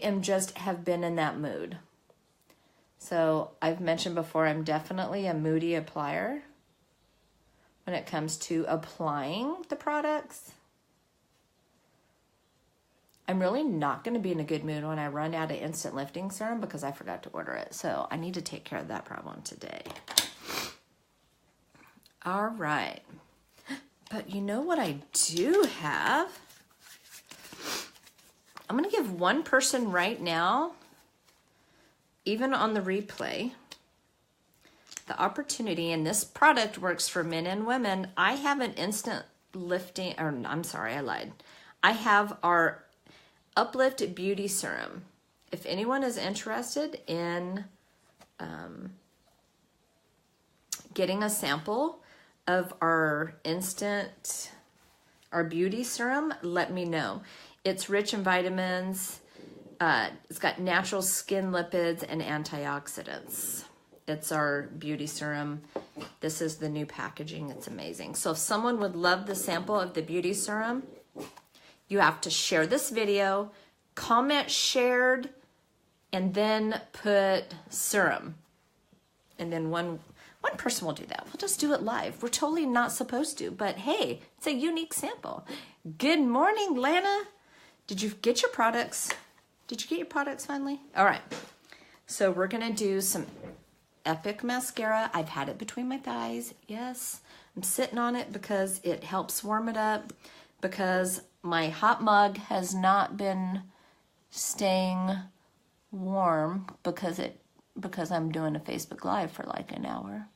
have been in that mood. So I've mentioned before, I'm definitely a moody applier when it comes to applying the products. I'm really not going to be in a good mood when I run out of instant lifting serum because I forgot to order it. So I need to take care of that problem today. All right. But you know what I do have? I'm going to give one person right now, even on the replay, the opportunity, and this product works for men and women. I have an instant lifting, or I'm sorry, I lied. I have our Uplift Beauty Serum. If anyone is interested in getting a sample of our beauty serum, let me know. It's rich in vitamins. It's got natural skin lipids and antioxidants. It's our beauty serum. This is the new packaging. It's amazing. So if someone would love the sample of the beauty serum, you have to share this video, comment shared, and then put serum. And then One person will do that. We'll just do it live. We're totally not supposed to, but hey, it's a unique sample. Good morning, Lana. Did you get your products? Did you get your products finally? All right. So we're going to do some Epic mascara. I've had it between my thighs. Yes. I'm sitting on it because it helps warm it up, because my hot mug has not been staying warm because I'm doing a Facebook Live for like an hour.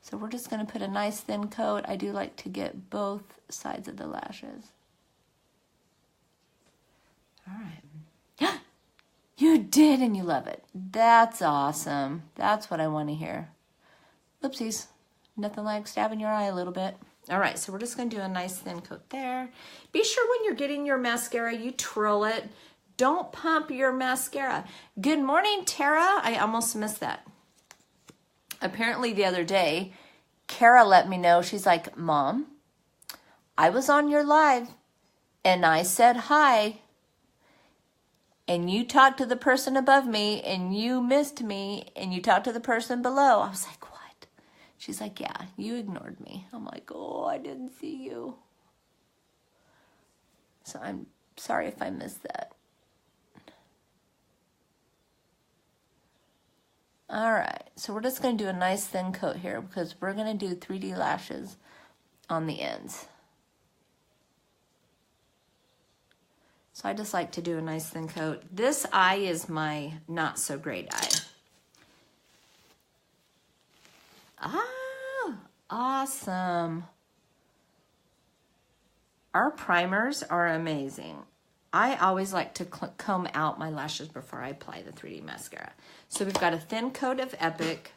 So we're just going to put a nice thin coat. I do like to get both sides of the lashes. All right. You did, and you love it. That's awesome. That's what I want to hear. Oopsies. Nothing like stabbing your eye a little bit. All right, so we're just going to do a nice thin coat there. Be sure when you're getting your mascara, you twirl it. Don't pump your mascara. Good morning, Tara. I almost missed that. Apparently the other day, Kara let me know. She's like, Mom, I was on your live, and I said hi, and you talked to the person above me, and you missed me, and you talked to the person below. I was like, what? She's like, yeah, you ignored me. I'm like, oh, I didn't see you. So I'm sorry if I missed that. All right, so we're just going to do a nice thin coat here because we're going to do 3D lashes on the ends. So I just like to do a nice thin coat. This eye is my not so great eye. Ah, awesome. Our primers are amazing. I always like to comb out my lashes before I apply the 3D mascara. So we've got a thin coat of Epic.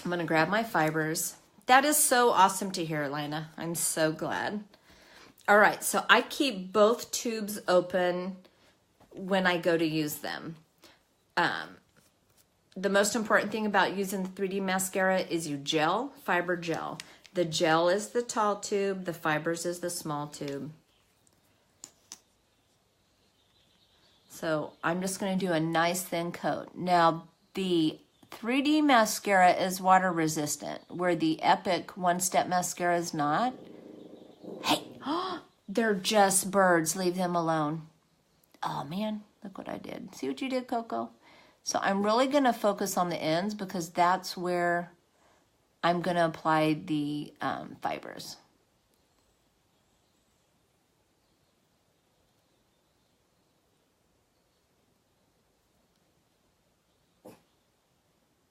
I'm going to grab my fibers. That is so awesome to hear, Lana. I'm so glad. All right, so I keep both tubes open when I go to use them. The most important thing about using the 3D mascara is you gel, fiber gel. The gel is the tall tube, the fibers is the small tube. So I'm just going to do a nice thin coat. Now, the 3D mascara is water resistant, where the Epic one-step mascara is not. Hey, they're just birds. Leave them alone. Oh, man, look what I did. See what you did, Coco? So I'm really going to focus on the ends because that's where I'm going to apply the fibers.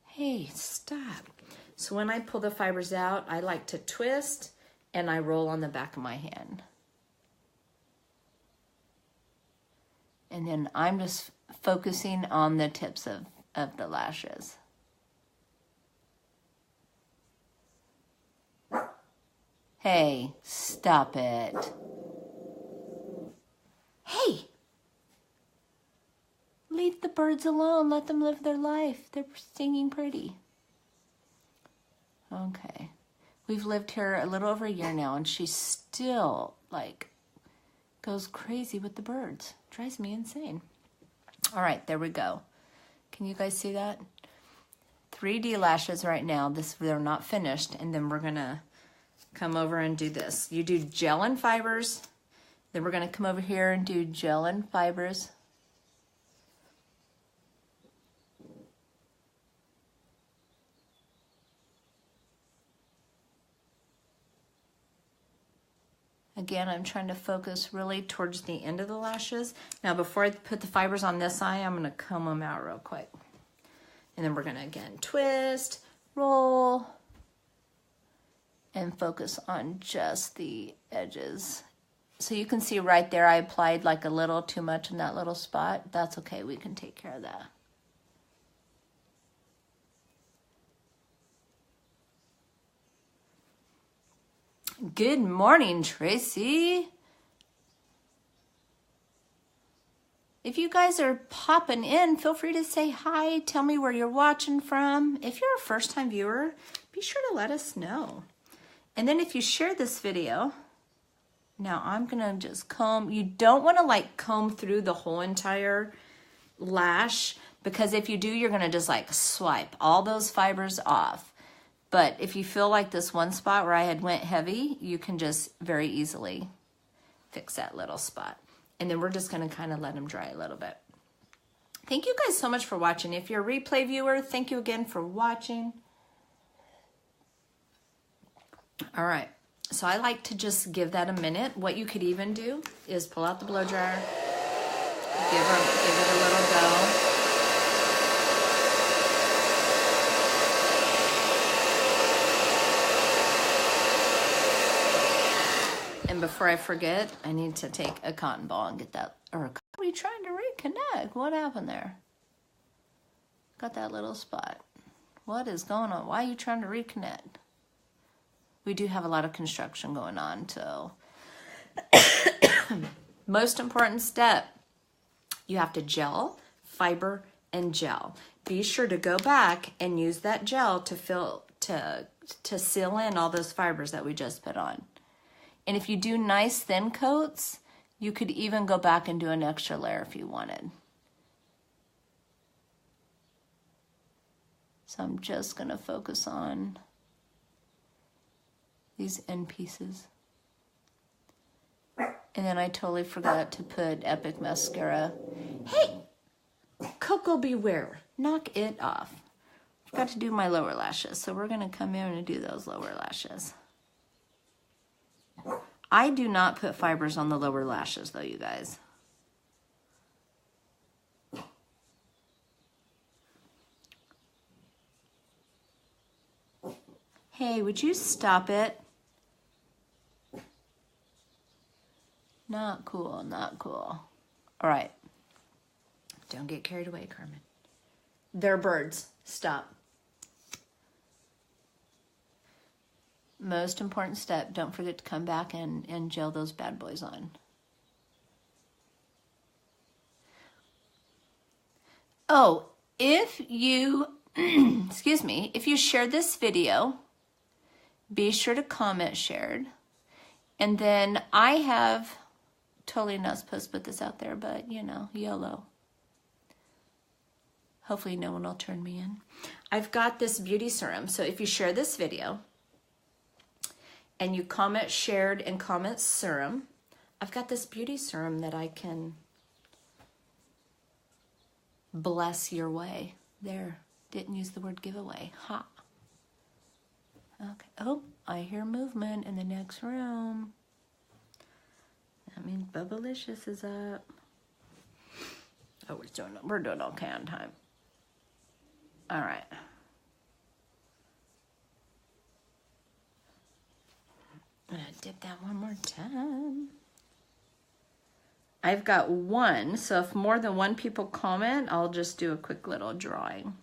Hey, stop. So when I pull the fibers out, I like to twist and I roll on the back of my hand. And then I'm just focusing on the tips of the lashes. Hey, stop it. Hey! Leave the birds alone. Let them live their life. They're singing pretty. Okay. We've lived here a little over a year now, and she still, like, goes crazy with the birds. Drives me insane. All right, there we go. Can you guys see that? 3D lashes right now. They're not finished, and then we're going to come over and do this. You do gel and fibers. Then we're going to come over here and do gel and fibers. Again, I'm trying to focus really towards the end of the lashes. Now, before I put the fibers on this eye, I'm going to comb them out real quick. And then we're going to, again, twist, roll, and focus on just the edges. So you can see right there, I applied like a little too much in that little spot. That's okay. We can take care of that. Good morning, Tracy. If you guys are popping in, feel free to say hi. Tell me where you're watching from. If you're a first-time viewer, be sure to let us know. And then if you share this video, now I'm gonna just comb. You don't wanna like comb through the whole entire lash, because if you do, you're gonna just like swipe all those fibers off. But if you feel like this one spot where I had went heavy, you can just very easily fix that little spot. And then we're just gonna kind of let them dry a little bit. Thank you guys so much for watching. If you're a replay viewer, thank you again for watching. All right, so I like to just give that a minute. What you could even do is pull out the blow dryer, give it a little go. And before I forget, I need to take a cotton ball and get that, or are we trying to reconnect? What happened there? Got that little spot. What is going on? Why are you trying to reconnect? We do have a lot of construction going on, so most important step, you have to gel, fiber, and gel. Be sure to go back and use that gel to seal in all those fibers that we just put on. And if you do nice thin coats, you could even go back and do an extra layer if you wanted. So I'm just gonna focus on these end pieces. And then I totally forgot to put Epic Mascara. Hey, Coco Beware, knock it off. Forgot to do my lower lashes, so we're gonna come in and do those lower lashes. I do not put fibers on the lower lashes though, you guys. Hey, would you stop it? Not cool, not cool. All right. Don't get carried away, Carmen. They're birds. Stop. Most important step, don't forget to come back and gel those bad boys on. Oh, if you, excuse me, if you shared this video, be sure to comment shared. And then I have, totally not supposed to put this out there, but you know, YOLO. Hopefully no one will turn me in. I've got this beauty serum. So if you share this video and you comment shared and comment serum, I've got this beauty serum that I can bless your way. There, didn't use the word giveaway. Ha. Okay. Oh, I hear movement in the next room. That means Bubblicious is up. Oh, we're doing okay on time. All right. I'm gonna dip that one more time. I've got one, so if more than one people comment, I'll just do a quick little drawing.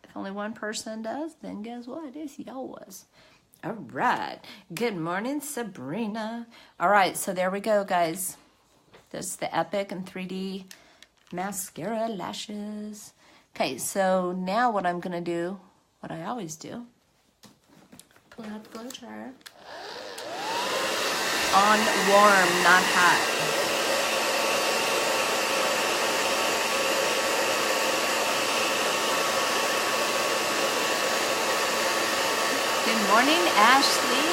If only one person does, then guess what? It's yours. All right. Good morning, Sabrina. All right, so there we go, guys. This is the Epic and 3D mascara lashes. Okay, so now what I'm gonna do, what I always do, pull out the blow dryer. On warm, not hot. Good morning, Ashley.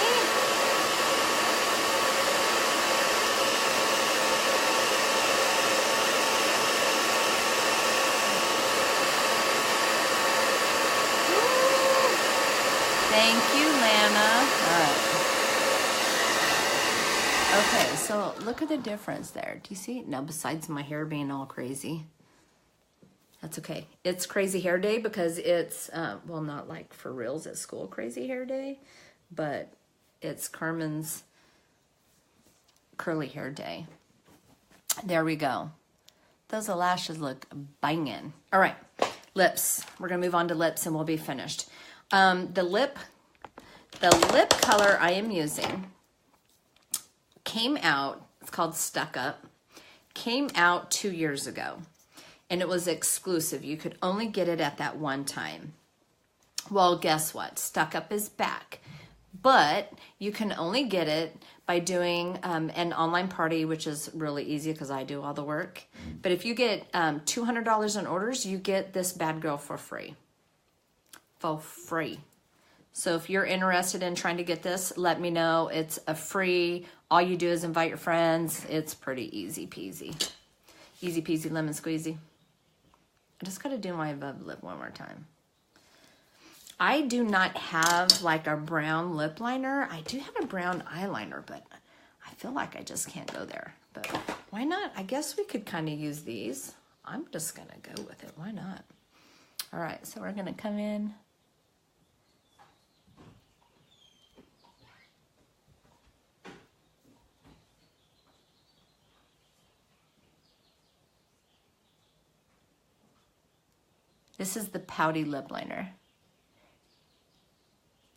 Thank you, Lana. All right. Okay, so look at the difference there. Do you see? Now, besides my hair being all crazy, that's okay. It's crazy hair day because it's, well, not like for reals at school crazy hair day, but it's Carmen's curly hair day. There we go. Those lashes look banging. All right, lips. We're gonna move on to lips and we'll be finished. The lip color I am using came out, it's called Stuck Up, came out 2 years ago. And it was exclusive. You could only get it at that one time. Well, guess what? Stuck Up is back. but you can only get it by doing an online party, which is really easy because I do all the work. But if you get $200 in orders, you get this bad girl for free. For free. So if you're interested in trying to get this, let me know. It's a free. All you do is invite your friends. It's pretty easy peasy. Easy peasy lemon squeezy. I just got to do my above lip one more time. I do not have like a brown lip liner. I do have a brown eyeliner, but I feel like I just can't go there. But why not? I guess we could kind of use these. I'm just going to go with it. Why not? All right, so we're going to come in. This is the Pouty lip liner.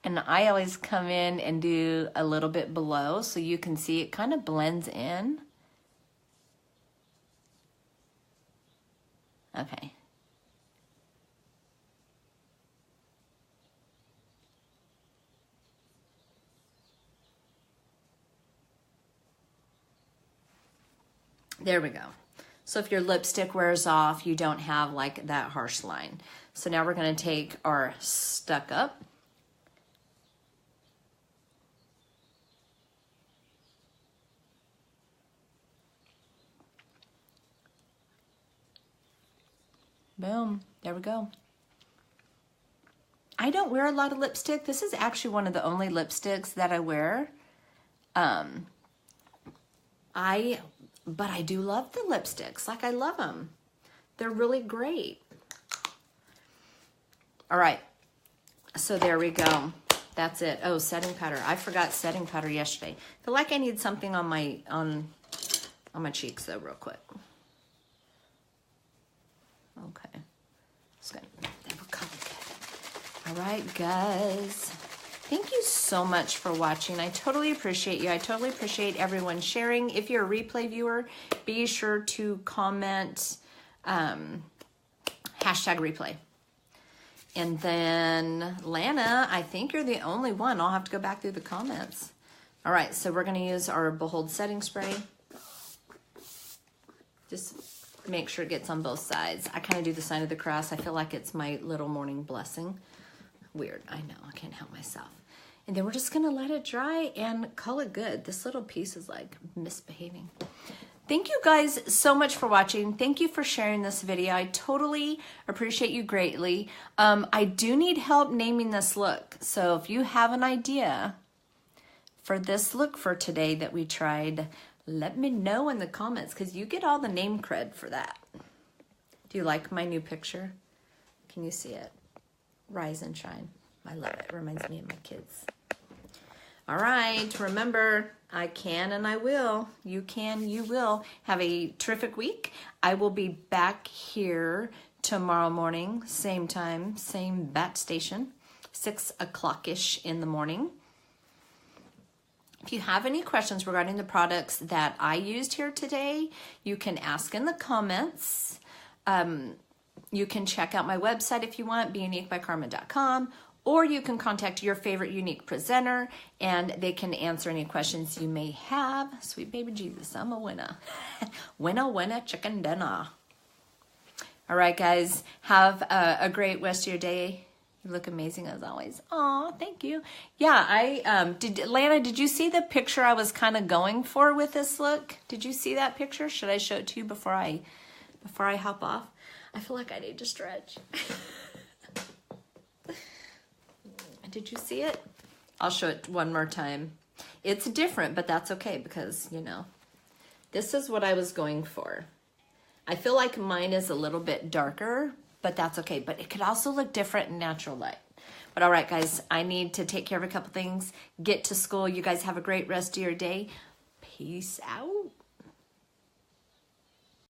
And I always come in and do a little bit below so you can see it kind of blends in. Okay. There we go. So if your lipstick wears off, you don't have like that harsh line. So now we're going to take our Stuck Up. Boom. There we go. I don't wear a lot of lipstick. This is actually one of the only lipsticks that I wear. But I do love the lipsticks. Like, I love them. They're really great. All right. So there we go. That's it. Oh, setting powder. I forgot setting powder yesterday. I feel like I need something on my cheeks though, real quick. Okay. It's good. That will color good. All right, guys. Thank you so much for watching. I totally appreciate you. I totally appreciate everyone sharing. If you're a replay viewer, be sure to comment #replay. And then Lana, I think you're the only one. I'll have to go back through the comments. All right, so we're going to use our Behold setting spray. Just make sure it gets on both sides. I kind of do the sign of the cross. I feel like it's my little morning blessing. Weird, I know, I can't help myself. And then we're just gonna let it dry and call it good. This little piece is like misbehaving. Thank you guys so much for watching. Thank you for sharing this video. I totally appreciate you greatly. I do need help naming this look. So if you have an idea for this look for today that we tried, let me know in the comments because you get all the name cred for that. Do you like my new picture? Can you see it? Rise and shine. I love it. It reminds me of my kids. All right. Remember, I can and I will. You can, you will. Have a terrific week. I will be back here tomorrow morning, same time, same bat station, 6 o'clock-ish in the morning. If you have any questions regarding the products that I used here today, you can ask in the comments. You can check out my website if you want, beuniquebycarmen.com, or you can contact your favorite unique presenter and they can answer any questions you may have. Sweet baby Jesus, I'm a winner. Winner, chicken dinner. All right, guys, have a great rest of your day. You look amazing as always. Aw, thank you. Yeah, Lana, did you see the picture I was kind of going for with this look? Did you see that picture? Should I show it to you before I hop off? I feel like I need to stretch. Did you see it? I'll show it one more time. It's different, but that's okay because, you know, this is what I was going for. I feel like mine is a little bit darker, but that's okay. But it could also look different in natural light. But all right, guys, I need to take care of a couple things, get to school. You guys have a great rest of your day. Peace out.